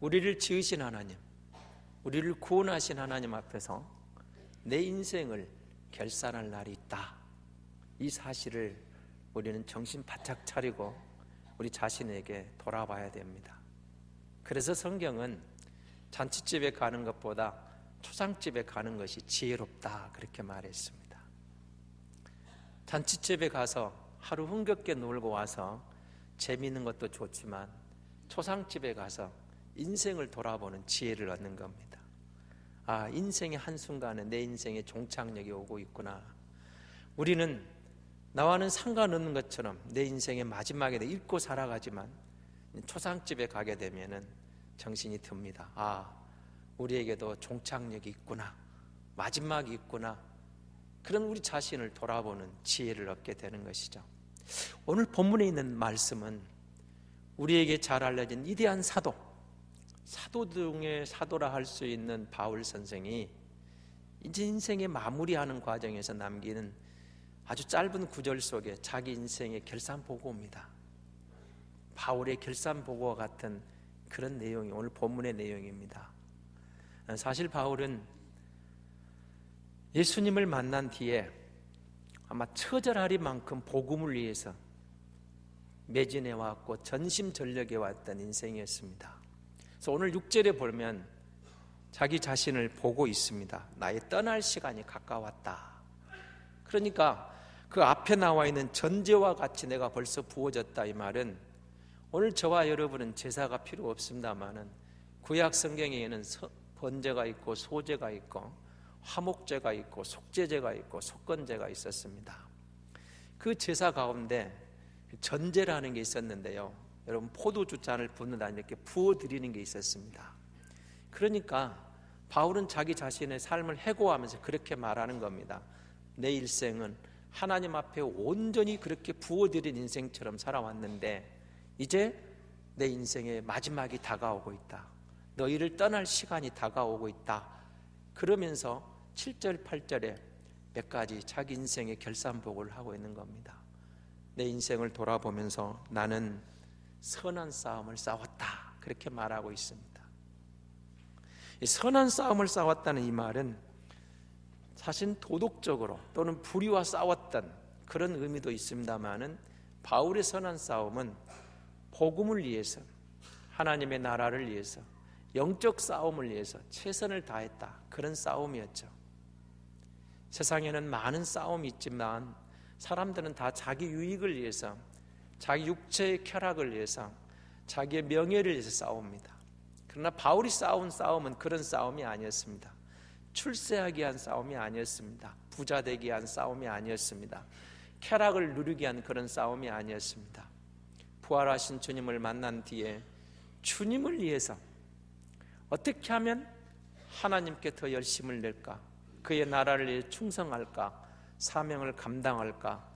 우리를 지으신 하나님, 우리를 구원하신 하나님 앞에서 내 인생을 결산할 날이 있다. 이 사실을 우리는 정신 바짝 차리고 우리 자신에게 돌아봐야 됩니다. 그래서 성경은 잔치집에 가는 것보다 초상집에 가는 것이 지혜롭다, 그렇게 말했습니다. 잔치집에 가서 하루 흥겹게 놀고 와서 재미있는 것도 좋지만 초상집에 가서 인생을 돌아보는 지혜를 얻는 겁니다. 아, 인생의 한순간에 내 인생의 종착역이 오고 있구나. 우리는 나와는 상관없는 것처럼 내 인생의 마지막에 잊고 살아가지만 초상집에 가게 되면은 정신이 듭니다. 아, 우리에게도 종착역이 있구나, 마지막이 있구나. 그런 우리 자신을 돌아보는 지혜를 얻게 되는 것이죠. 오늘 본문에 있는 말씀은 우리에게 잘 알려진 위대한 사도 중에 사도라 할 수 있는 바울 선생이 이제 인생의 마무리하는 과정에서 남기는 아주 짧은 구절 속에 자기 인생의 결산보고입니다. 바울의 결산보고와 같은 그런 내용이 오늘 본문의 내용입니다. 사실 바울은 예수님을 만난 뒤에 아마 처절하리만큼 복음을 위해서 매진해 왔고 전심전력해 왔던 인생이었습니다. 그래서 오늘 6절에 보면 자기 자신을 보고 있습니다. 나의 떠날 시간이 가까웠다. 그러니까 그 앞에 나와 있는 전제와 같이 내가 벌써 부어졌다, 이 말은 오늘 저와 여러분은 제사가 필요 없습니다마는 구약 성경에는 번제가 있고 소제가 있고 화목제가 있고 속죄제가 있고 속건제가 있었습니다. 그 제사 가운데 전제라는 게 있었는데요, 여러분 포도주 잔을 붓는다 이렇게 부어드리는 게 있었습니다. 그러니까 바울은 자기 자신의 삶을 해고하면서 그렇게 말하는 겁니다. 내 일생은 하나님 앞에 온전히 그렇게 부어드린 인생처럼 살아왔는데 이제 내 인생의 마지막이 다가오고 있다. 너희를 떠날 시간이 다가오고 있다. 그러면서 7절 8절에 몇 가지 자기 인생의 결산복을 하고 있는 겁니다. 내 인생을 돌아보면서 나는 선한 싸움을 싸웠다, 그렇게 말하고 있습니다. 이 선한 싸움을 싸웠다는 이 말은 사실 도덕적으로 또는 불의와 싸웠던 그런 의미도 있습니다만은 바울의 선한 싸움은 복음을 위해서, 하나님의 나라를 위해서, 영적 싸움을 위해서 최선을 다했다, 그런 싸움이었죠. 세상에는 많은 싸움이 있지만 사람들은 다 자기 유익을 위해서, 자기 육체의 쾌락을 위해서, 자기의 명예를 위해서 싸웁니다. 그러나 바울이 싸운 싸움은 그런 싸움이 아니었습니다. 출세하기 위한 싸움이 아니었습니다. 부자 되기 위한 싸움이 아니었습니다. 쾌락을 누리기 위한 그런 싸움이 아니었습니다. 부활하신 주님을 만난 뒤에 주님을 위해서 어떻게 하면 하나님께 더 열심을 낼까, 그의 나라를 위해 충성할까, 사명을 감당할까,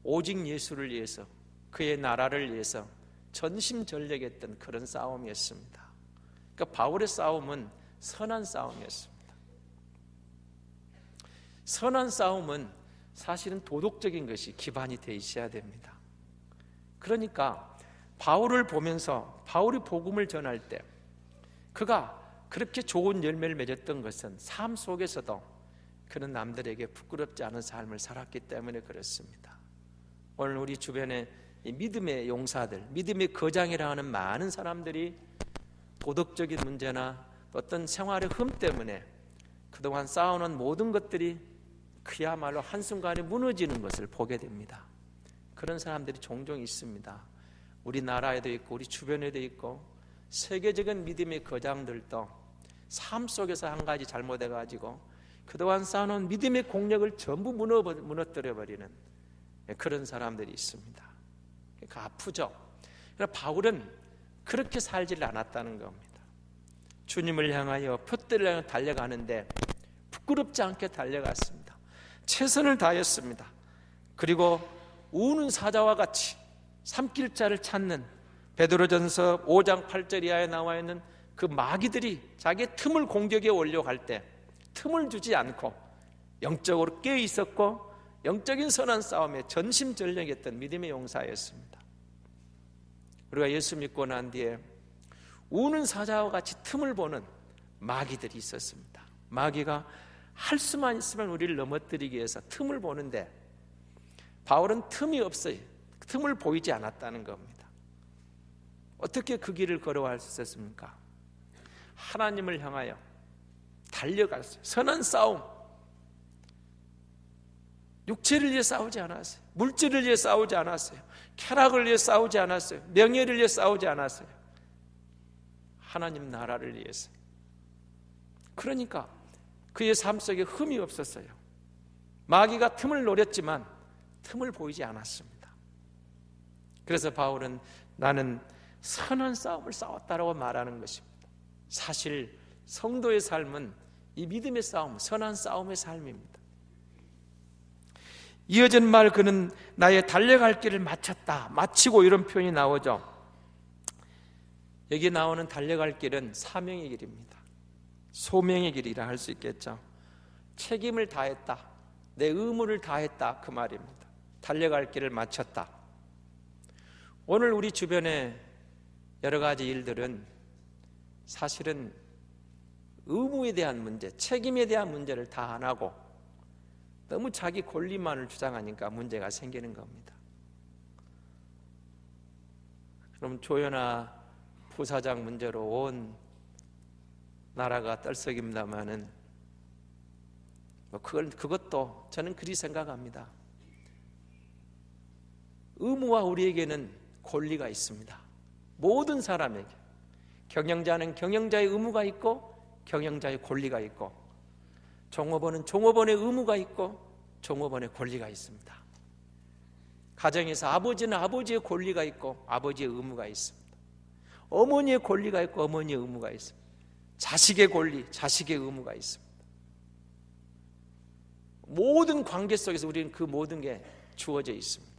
오직 예수를 위해서, 그의 나라를 위해서 전심전력했던 그런 싸움이었습니다. 그러니까 바울의 싸움은 선한 싸움이었습니다. 선한 싸움은 사실은 도덕적인 것이 기반이 되어 있어야 됩니다. 그러니까 바울을 보면서 바울이 복음을 전할 때 그가 그렇게 좋은 열매를 맺었던 것은 삶 속에서도 그는 남들에게 부끄럽지 않은 삶을 살았기 때문에 그렇습니다. 오늘 우리 주변에 이 믿음의 용사들, 믿음의 거장이라 하는 많은 사람들이 도덕적인 문제나 어떤 생활의 흠 때문에 그동안 쌓아놓은 모든 것들이 그야말로 한순간에 무너지는 것을 보게 됩니다. 그런 사람들이 종종 있습니다. 우리나라에도 있고 우리 주변에도 있고 세계적인 믿음의 거장들도 삶 속에서 한 가지 잘못해가지고 그동안 쌓아놓은 믿음의 공력을 전부 무너뜨려버리는 그런 사람들이 있습니다. 그러니까 아프죠. 그러나 바울은 그렇게 살지를 않았다는 겁니다. 주님을 향하여 표대를 향해 달려가는데 부끄럽지 않게 달려갔습니다. 최선을 다했습니다. 그리고 우는 사자와 같이 삼킬자를 찾는 베드로전서 5장 8절 이하에 나와 있는 그 마귀들이 자기의 틈을 공격에 올려갈 때 틈을 주지 않고 영적으로 깨어 있었고 영적인 선한 싸움에 전심전력했던 믿음의 용사였습니다. 우리가 예수 믿고 난 뒤에 우는 사자와 같이 틈을 보는 마귀들이 있었습니다. 마귀가 할 수만 있으면 우리를 넘어뜨리기 위해서 틈을 보는데 바울은 틈이 없어요. 틈을 보이지 않았다는 겁니다. 어떻게 그 길을 걸어갈 수 있었습니까? 하나님을 향하여 달려갔어요. 선한 싸움. 육체를 위해 싸우지 않았어요. 물질을 위해 싸우지 않았어요. 쾌락을 위해 싸우지 않았어요. 명예를 위해 싸우지 않았어요. 하나님 나라를 위해서. 그러니까 그의 삶 속에 흠이 없었어요. 마귀가 틈을 노렸지만 틈을 보이지 않았습니다. 그래서 바울은 나는 선한 싸움을 싸웠다라고 말하는 것입니다. 사실 성도의 삶은 이 믿음의 싸움, 선한 싸움의 삶입니다. 이어진 말 그는 나의 달려갈 길을 마쳤다, 마치고 이런 표현이 나오죠. 여기 나오는 달려갈 길은 사명의 길입니다. 소명의 길이라 할 수 있겠죠. 책임을 다했다, 내 의무를 다했다, 그 말입니다. 달려갈 길을 마쳤다. 오늘 우리 주변에 여러 가지 일들은 사실은 의무에 대한 문제, 책임에 대한 문제를 다 안 하고 너무 자기 권리만을 주장하니까 문제가 생기는 겁니다. 그럼 조현아 부사장 문제로 온 나라가 떨썩입니다마는 그것도 저는 그리 생각합니다. 의무와 우리에게는 권리가 있습니다. 모든 사람에게 경영자는 경영자의 의무가 있고 경영자의 권리가 있고 종업원은 종업원의 의무가 있고 종업원의 권리가 있습니다. 가정에서 아버지는 아버지의 권리가 있고 아버지의 의무가 있습니다. 어머니의 권리가 있고 어머니의 의무가 있습니다. 자식의 권리, 자식의 의무가 있습니다. 모든 관계 속에서 우리는 그 모든 게 주어져 있습니다.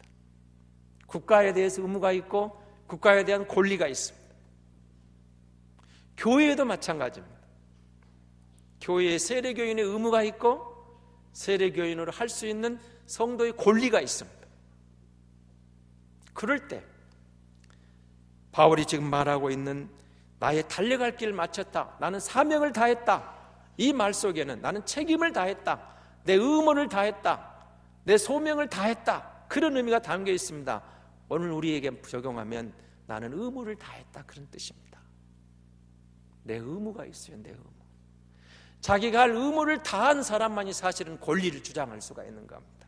국가에 대해서 의무가 있고 국가에 대한 권리가 있습니다. 교회에도 마찬가지입니다. 교회에 세례교인의 의무가 있고 세례교인으로 할 수 있는 성도의 권리가 있습니다. 그럴 때 바울이 지금 말하고 있는 나의 달려갈 길을 마쳤다, 나는 사명을 다했다, 이 말 속에는 나는 책임을 다했다, 내 의무를 다했다, 내 소명을 다했다, 그런 의미가 담겨 있습니다. 오늘 우리에게 적용하면 나는 의무를 다했다, 그런 뜻입니다. 내 의무가 있어요. 내 의무. 자기가 할 의무를 다한 사람만이 사실은 권리를 주장할 수가 있는 겁니다.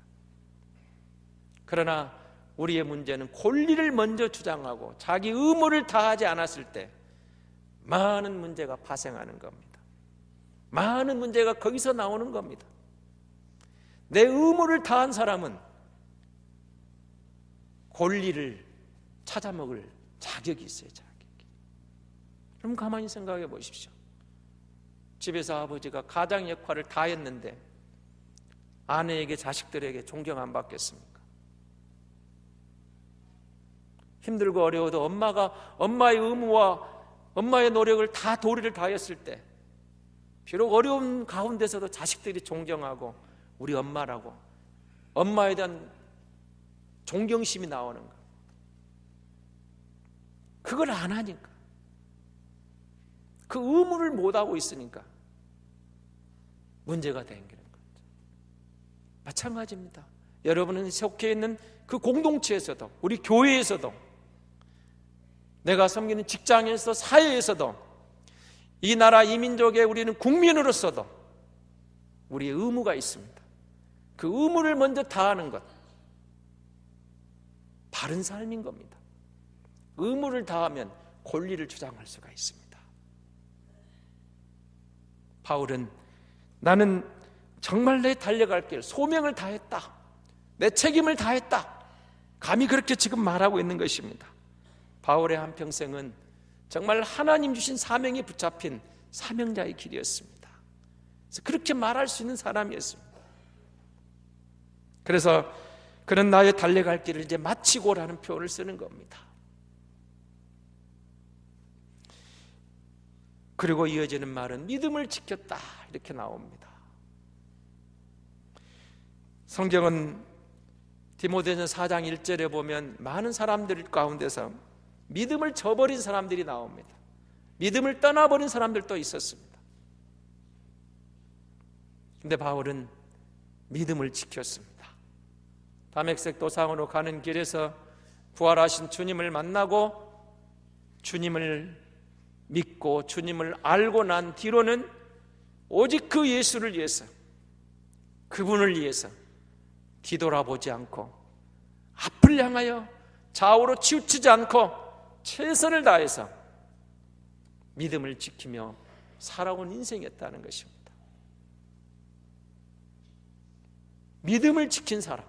그러나 우리의 문제는 권리를 먼저 주장하고 자기 의무를 다하지 않았을 때 많은 문제가 발생하는 겁니다. 많은 문제가 거기서 나오는 겁니다. 내 의무를 다한 사람은 권리를 찾아먹을 자격이 있어요. 자격이. 그럼 가만히 생각해 보십시오. 집에서 아버지가 가장 역할을 다 했는데 아내에게 자식들에게 존경 안 받겠습니까? 힘들고 어려워도 엄마가 엄마의 의무와 엄마의 노력을 다 도리를 다했을 때 비록 어려운 가운데서도 자식들이 존경하고 우리 엄마라고 엄마에 대한 존경심이 나오는 거. 그걸 안 하니까, 그 의무를 못하고 있으니까 문제가 생기는 거죠. 마찬가지입니다. 여러분은 속해 있는 그 공동체에서도, 우리 교회에서도, 내가 섬기는 직장에서, 사회에서도, 이 나라 이 민족의 우리는 국민으로서도 우리의 의무가 있습니다. 그 의무를 먼저 다하는 것, 바른 삶인 겁니다. 의무를 다하면 권리를 주장할 수가 있습니다. 바울은 나는 정말 내 달려갈 길, 소명을 다했다, 내 책임을 다했다, 감히 그렇게 지금 말하고 있는 것입니다. 바울의 한평생은 정말 하나님 주신 사명에 붙잡힌 사명자의 길이었습니다. 그래서 그렇게 말할 수 있는 사람이었습니다. 그래서 그는 나의 달려갈 길을 이제 마치고라는 표현을 쓰는 겁니다. 그리고 이어지는 말은 믿음을 지켰다, 이렇게 나옵니다. 성경은 디모데전서 4장 1절에 보면 많은 사람들 가운데서 믿음을 저버린 사람들이 나옵니다. 믿음을 떠나버린 사람들도 있었습니다. 근데 바울은 믿음을 지켰습니다. 다메섹 도상으로 가는 길에서 부활하신 주님을 만나고 주님을 믿고 주님을 알고 난 뒤로는 오직 그 예수를 위해서, 그분을 위해서 뒤돌아보지 않고 앞을 향하여 좌우로 치우치지 않고 최선을 다해서 믿음을 지키며 살아온 인생이었다는 것입니다. 믿음을 지킨 사람,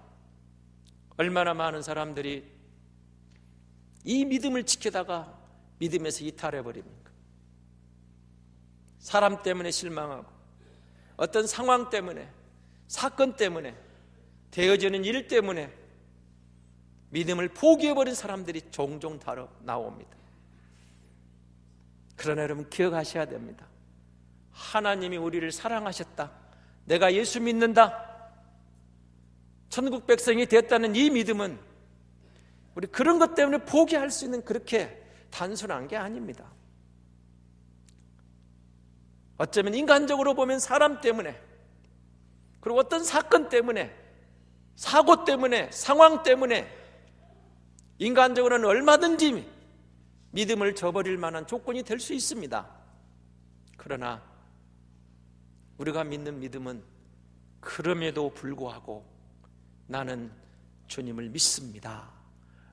얼마나 많은 사람들이 이 믿음을 지키다가 믿음에서 이탈해버립니까? 사람 때문에 실망하고 어떤 상황 때문에, 사건 때문에, 되어지는 일 때문에 믿음을 포기해버린 사람들이 종종 나옵니다. 그러나 여러분 기억하셔야 됩니다. 하나님이 우리를 사랑하셨다, 내가 예수 믿는다, 천국 백성이 됐다는 이 믿음은 우리 그런 것 때문에 포기할 수 있는 그렇게 단순한 게 아닙니다. 어쩌면 인간적으로 보면 사람 때문에, 그리고 어떤 사건 때문에, 사고 때문에, 상황 때문에 인간적으로는 얼마든지 믿음을 저버릴 만한 조건이 될 수 있습니다. 그러나 우리가 믿는 믿음은 그럼에도 불구하고 나는 주님을 믿습니다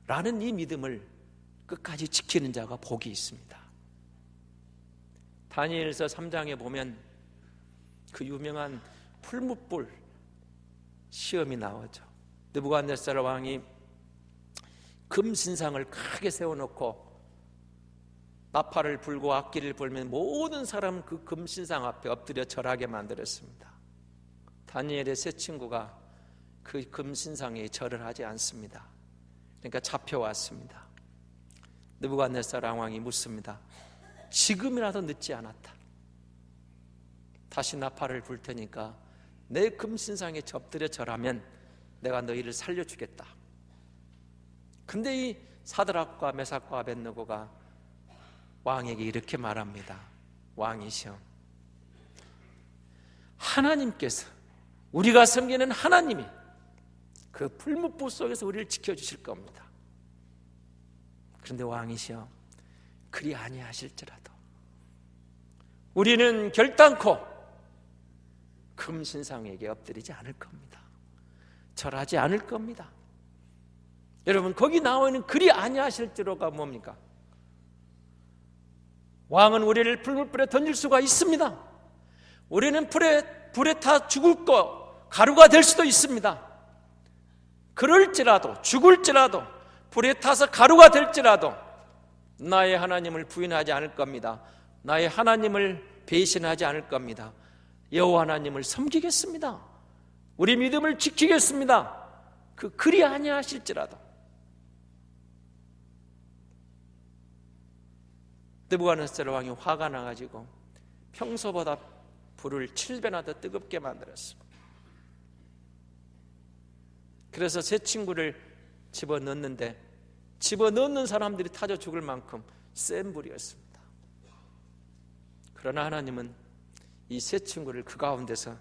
라는 이 믿음을 끝까지 지키는 자가 복이 있습니다. 다니엘서 3장에 보면 그 유명한 풀무불 시험이 나오죠. 느부갓네살 왕이 금신상을 크게 세워놓고 나팔을 불고 악기를 불면 모든 사람은 그 금신상 앞에 엎드려 절하게 만들었습니다. 다니엘의 세 친구가 그 금신상에 절을 하지 않습니다. 그러니까 잡혀왔습니다. 느부갓네살 왕이 묻습니다. 지금이라도 늦지 않았다. 다시 나팔을 불 테니까 내 금신상에 엎드려 절하면 내가 너희를 살려주겠다. 근데 이 사드락과 메삭과 아벳느고가 왕에게 이렇게 말합니다. 왕이시여, 하나님께서, 우리가 섬기는 하나님이 그 풀무불 속에서 우리를 지켜주실 겁니다. 그런데 왕이시여, 그리 아니하실지라도 우리는 결단코 금신상에게 엎드리지 않을 겁니다. 절하지 않을 겁니다. 여러분, 거기 나와 있는 그리 아니하실지로가 뭡니까? 왕은 우리를 풀무불에 던질 수가 있습니다. 우리는 불에 타 죽을 거 가루가 될 수도 있습니다. 그럴지라도, 죽을지라도, 불에 타서 가루가 될지라도 나의 하나님을 부인하지 않을 겁니다. 나의 하나님을 배신하지 않을 겁니다. 여호와 하나님을 섬기겠습니다. 우리 믿음을 지키겠습니다. 그리 아니하실지라도. 느부갓네살 왕이 화가 나가지고 평소보다 불을 7배나 더 뜨겁게 만들었습니다. 그래서 세 친구를 집어넣는데 집어넣는 사람들이 타져 죽을 만큼 센 불이었습니다. 그러나 하나님은 이 세 친구를 그 가운데서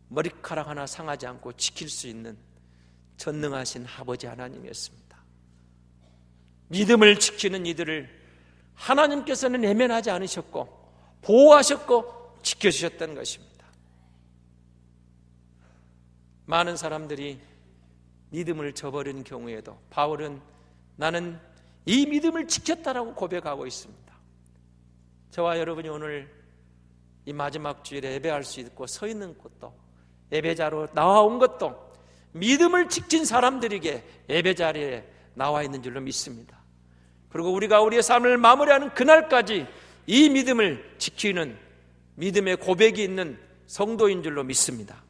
머리카락 하나 상하지 않고 지킬 수 있는 전능하신 아버지 하나님이었습니다. 믿음을 지키는 이들을 하나님께서는 외면하지 않으셨고 보호하셨고 지켜주셨던 것입니다. 많은 사람들이 믿음을 저버린 경우에도 바울은 나는 이 믿음을 지켰다라고 고백하고 있습니다. 저와 여러분이 오늘 이 마지막 주일에 예배할 수 있고 서 있는 것도, 예배자로 나와온 것도 믿음을 지킨 사람들에게 예배 자리에 나와 있는 줄로 믿습니다. 그리고 우리가 우리의 삶을 마무리하는 그날까지 이 믿음을 지키는 믿음의 고백이 있는 성도인 줄로 믿습니다.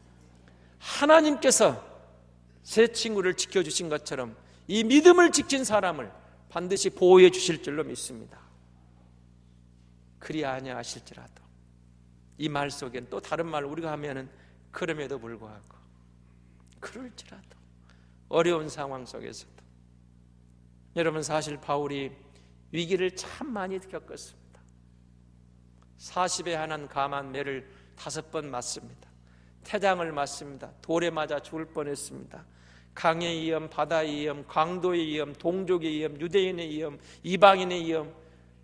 하나님께서 세 친구를 지켜주신 것처럼 이 믿음을 지킨 사람을 반드시 보호해 주실 줄로 믿습니다. 그리 아니하실지라도. 이 말 속엔 또 다른 말 우리가 하면은 그럼에도 불구하고, 그럴지라도, 어려운 상황 속에서도. 여러분, 사실 바울이 위기를 참 많이 겪었습니다. 40에 한한 감한 매를 5번 맞습니다. 태장을 맞습니다. 돌에 맞아 죽을 뻔했습니다. 강의 위험, 바다의 위험, 강도의 위험, 동족의 위험, 유대인의 위험, 이방인의 위험,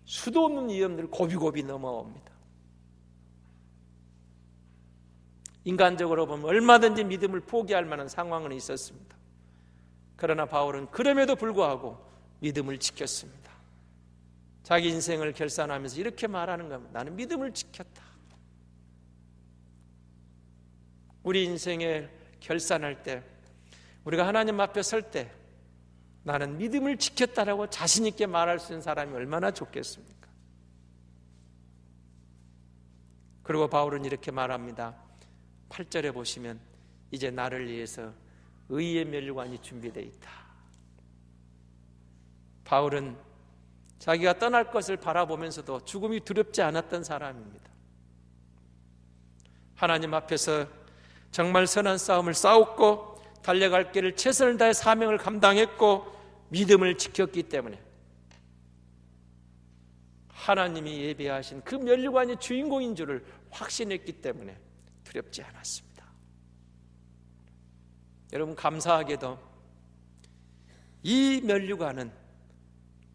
수도 없는 위험들 고비고비 넘어옵니다. 인간적으로 보면 얼마든지 믿음을 포기할 만한 상황은 있었습니다. 그러나 바울은 그럼에도 불구하고 믿음을 지켰습니다. 자기 인생을 결산하면서 이렇게 말하는 겁니다. 나는 믿음을 지켰다. 우리 인생을 결산할 때, 우리가 하나님 앞에 설 때 나는 믿음을 지켰다라고 자신 있게 말할 수 있는 사람이 얼마나 좋겠습니까? 그리고 바울은 이렇게 말합니다. 8절에 보시면 이제 나를 위해서 의의 면류관이 준비되어 있다. 바울은 자기가 떠날 것을 바라보면서도 죽음이 두렵지 않았던 사람입니다. 하나님 앞에서 정말 선한 싸움을 싸웠고 달려갈 길을 최선을 다해 사명을 감당했고 믿음을 지켰기 때문에 하나님이 예비하신 그 면류관의 주인공인 줄을 확신했기 때문에 두렵지 않았습니다. 여러분, 감사하게도 이 면류관은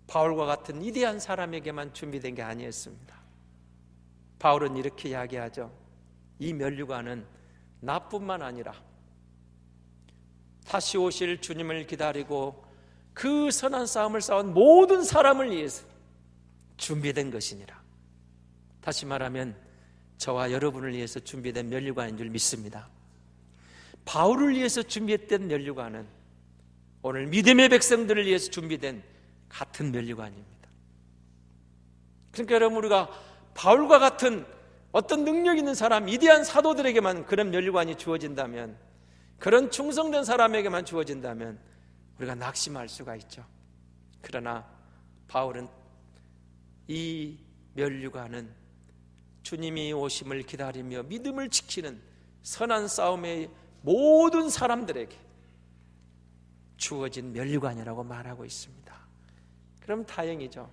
바울과 같은 위대한 사람에게만 준비된 게 아니었습니다. 바울은 이렇게 이야기하죠. 이 면류관은 나뿐만 아니라 다시 오실 주님을 기다리고 그 선한 싸움을 싸운 모든 사람을 위해서 준비된 것이니라. 다시 말하면 저와 여러분을 위해서 준비된 면류관인 줄 믿습니다. 바울을 위해서 준비했던 면류관은 오늘 믿음의 백성들을 위해서 준비된 같은 면류관입니다. 그러니까 여러분, 우리가 바울과 같은 어떤 능력 있는 사람, 위대한 사도들에게만 그런 면류관이 주어진다면, 그런 충성된 사람에게만 주어진다면 우리가 낙심할 수가 있죠. 그러나 바울은 이 면류관은 주님이 오심을 기다리며 믿음을 지키는 선한 싸움의 모든 사람들에게 주어진 면류관이라고 말하고 있습니다. 그럼 다행이죠.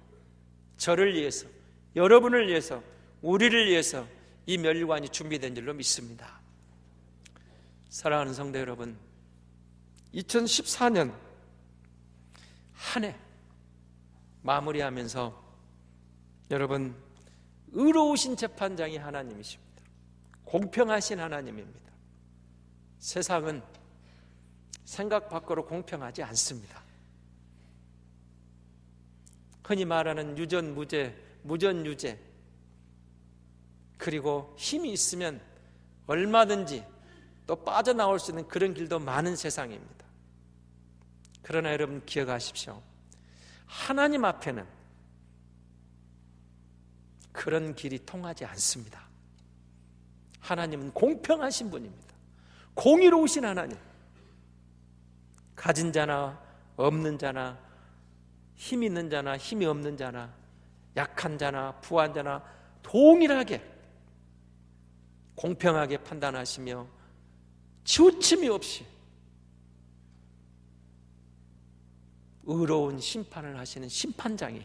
저를 위해서, 여러분을 위해서, 우리를 위해서 이 면류관이 준비된 줄로 믿습니다. 사랑하는 성도 여러분, 2014년 한 해 마무리하면서 여러분, 의로우신 재판장이 하나님이십니다. 공평하신 하나님입니다. 세상은 생각 밖으로 공평하지 않습니다. 흔히 말하는 유전무죄, 무전유죄, 그리고 힘이 있으면 얼마든지 또 빠져나올 수 있는 그런 길도 많은 세상입니다. 그러나 여러분 기억하십시오. 하나님 앞에는 그런 길이 통하지 않습니다. 하나님은 공평하신 분입니다. 공의로우신 하나님. 가진 자나 없는 자나 힘 있는 자나 힘이 없는 자나 약한 자나 부한 자나 동일하게 공평하게 판단하시며 치우침이 없이 의로운 심판을 하시는 심판장이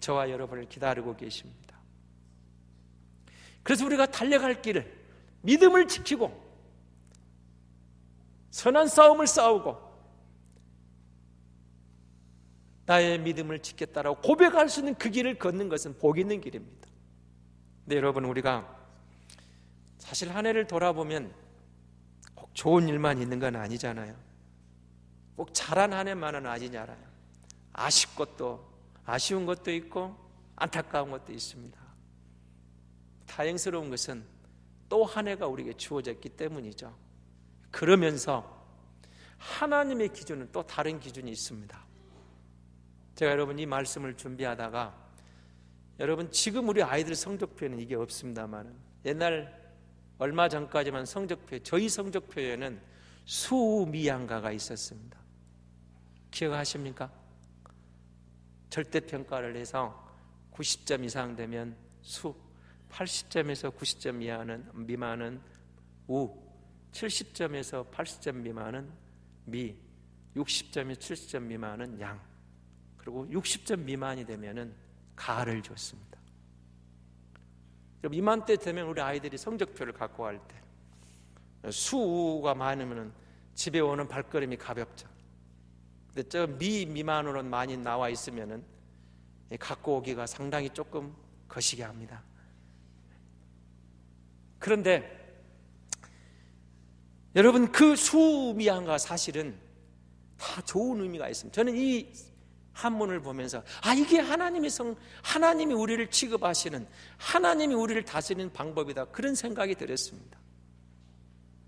저와 여러분을 기다리고 계십니다. 그래서 우리가 달려갈 길을 믿음을 지키고 선한 싸움을 싸우고 나의 믿음을 지켰다라고 고백할 수 있는 그 길을 걷는 것은 복 있는 길입니다. 근데 여러분, 우리가 사실 한 해를 돌아보면 꼭 좋은 일만 있는 건 아니잖아요. 꼭 잘한 한 해만은 아니잖아요. 아쉬운 것도 있고 안타까운 것도 있습니다. 다행스러운 것은 또 한 해가 우리에게 주어졌기 때문이죠. 그러면서 하나님의 기준은 또 다른 기준이 있습니다. 제가 여러분 이 말씀을 준비하다가 여러분 지금 우리 아이들 성적표에는 이게 없습니다만 옛날 얼마 전까지만 저희 성적표에는 수미양가가 있었습니다. 기억하십니까? 절대평가를 해서 90점 이상 되면 수, 80점에서 90점 미만은 우, 70점에서 80점 미만은 미, 60점에서 70점 미만은 양, 그리고 60점 미만이 되면은 가를 줬습니다. 이맘때 되면 우리 아이들이 성적표를 갖고 갈 때 수가 많으면 집에 오는 발걸음이 가볍죠. 근데 저 미만으로는 많이 나와 있으면은 갖고 오기가 상당히 조금 거시기 합니다. 그런데 여러분, 그 수미양과 사실은 다 좋은 의미가 있습니다. 저는 이 한문을 보면서 이게 하나님이 우리를 취급하시는, 하나님이 우리를 다스리는 방법이다, 그런 생각이 들었습니다.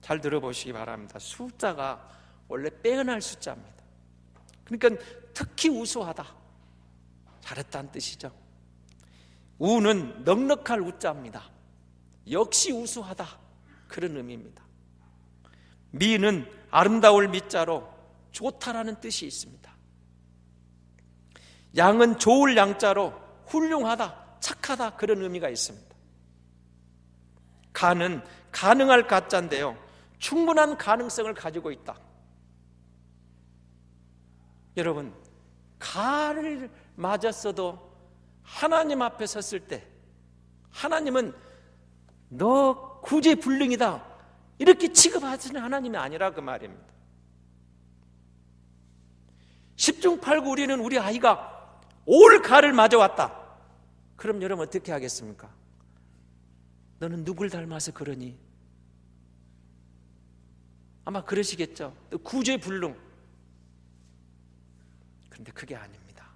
잘 들어보시기 바랍니다. 숫자가 원래 빼어날 숫자입니다. 그러니까 특히 우수하다, 잘했다는 뜻이죠. 우는 넉넉할 우자입니다. 역시 우수하다, 그런 의미입니다. 미는 아름다울 미자로 좋다라는 뜻이 있습니다. 양은 좋을 양자로 훌륭하다, 착하다, 그런 의미가 있습니다. 가는 가능할 가자인데요, 충분한 가능성을 가지고 있다. 여러분, 가를 맞았어도 하나님 앞에 섰을 때 하나님은 너 구제불능이다 이렇게 취급하시는 하나님이 아니라 그 말입니다. 10중 8구 우리는 우리 아이가 올 가를 맞아왔다. 그럼 여러분 어떻게 하겠습니까? 너는 누굴 닮아서 그러니? 아마 그러시겠죠. 구제불능. 그런데 그게 아닙니다.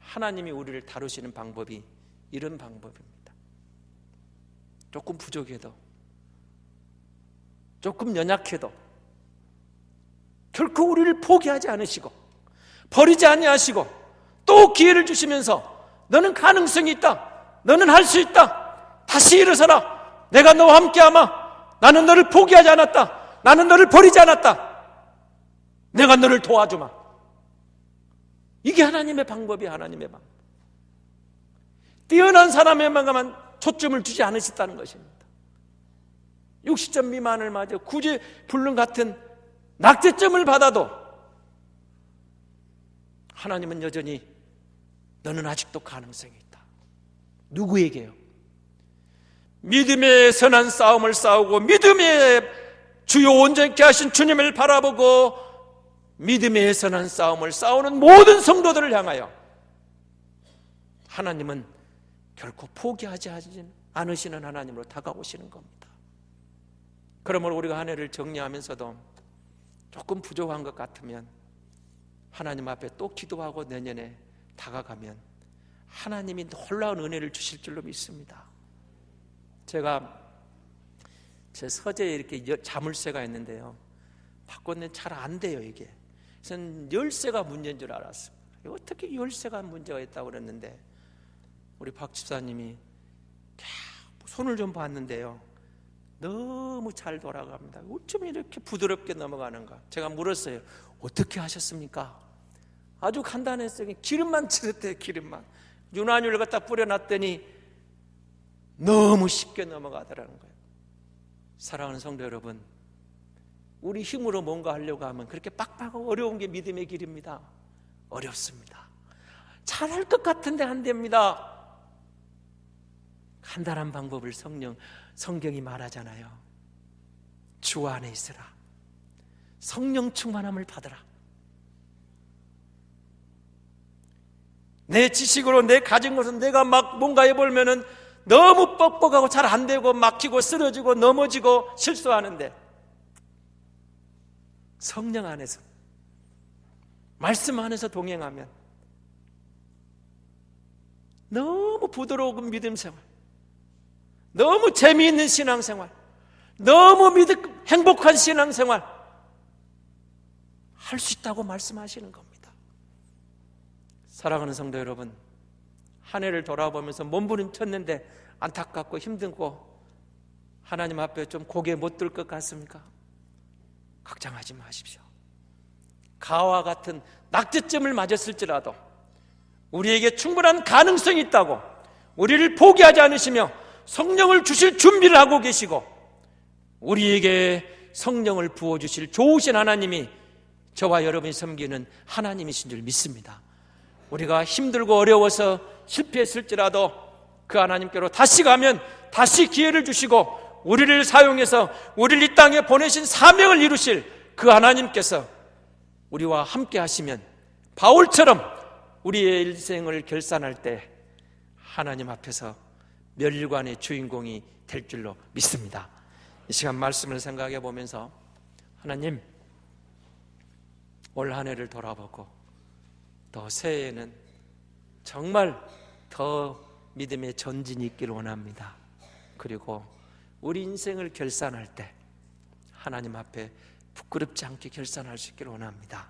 하나님이 우리를 다루시는 방법이 이런 방법입니다. 조금 부족해도, 조금 연약해도 결코 우리를 포기하지 않으시고 버리지 아니하시고 또 기회를 주시면서 너는 가능성이 있다, 너는 할 수 있다, 다시 일어서라, 내가 너와 함께하마, 나는 너를 포기하지 않았다, 나는 너를 버리지 않았다, 내가 너를 도와주마. 이게 하나님의 방법이에요. 하나님의 방법. 뛰어난 사람에게만 초점을 주지 않으셨다는 것입니다. 60점 미만을 맞아 구제불능 같은 낙제점을 받아도 하나님은 여전히 너는 아직도 가능성이 있다. 누구에게요? 믿음의 선한 싸움을 싸우고 믿음의 주요 온전케 하신 주님을 바라보고 믿음의 선한 싸움을 싸우는 모든 성도들을 향하여 하나님은 결코 포기하지 않으시는 하나님으로 다가오시는 겁니다. 그러므로 우리가 한 해를 정리하면서도 조금 부족한 것 같으면 하나님 앞에 또 기도하고 내년에 다가가면 하나님이 놀라운 은혜를 주실 줄로 믿습니다. 제가 제 서재에 이렇게 자물쇠가 있는데요, 바꿨는데 잘 안 돼요. 이게 저는 열쇠가 문제인 줄 알았습니다. 어떻게 열쇠가 문제가 있다고 그랬는데 우리 박 집사님이 손을 좀 봤는데요, 너무 잘 돌아갑니다. 어쩜 이렇게 부드럽게 넘어가는가. 제가 물었어요. 어떻게 하셨습니까? 아주 간단했어요. 기름만 칠했대요. 기름만. 윤활유를 갖다 뿌려놨더니 너무 쉽게 넘어가더라는 거예요. 사랑하는 성도 여러분, 우리 힘으로 뭔가 하려고 하면 그렇게 빡빡하고 어려운 게 믿음의 길입니다. 어렵습니다. 잘할 것 같은데 안 됩니다. 간단한 방법을 성경이 말하잖아요. 주 안에 있으라. 성령 충만함을 받으라. 내 지식으로 내 가진 것은 내가 막 뭔가 해보면은 너무 뻑뻑하고 잘 안 되고 막히고 쓰러지고 넘어지고 실수하는데 성령 안에서, 말씀 안에서 동행하면 너무 부드러운 믿음 생활, 너무 재미있는 신앙생활, 너무 행복한 신앙생활 할 수 있다고 말씀하시는 겁니다. 사랑하는 성도 여러분, 한 해를 돌아보면서 몸부림쳤는데 안타깝고 힘들고 하나님 앞에 좀 고개 못 들 것 같습니까? 걱정하지 마십시오. 가와 같은 낙제점을 맞았을지라도 우리에게 충분한 가능성이 있다고, 우리를 포기하지 않으시며 성령을 주실 준비를 하고 계시고 우리에게 성령을 부어주실 좋으신 하나님이 저와 여러분이 섬기는 하나님이신 줄 믿습니다. 우리가 힘들고 어려워서 실패했을지라도 그 하나님께로 다시 가면 다시 기회를 주시고 우리를 사용해서 우리를 이 땅에 보내신 사명을 이루실 그 하나님께서 우리와 함께 하시면 바울처럼 우리의 일생을 결산할 때 하나님 앞에서 멸관의 주인공이 될 줄로 믿습니다. 이 시간 말씀을 생각해 보면서 하나님, 올 한 해를 돌아보고 또 새해에는 정말 더 믿음의 전진이 있기를 원합니다. 그리고 우리 인생을 결산할 때 하나님 앞에 부끄럽지 않게 결산할 수 있기를 원합니다.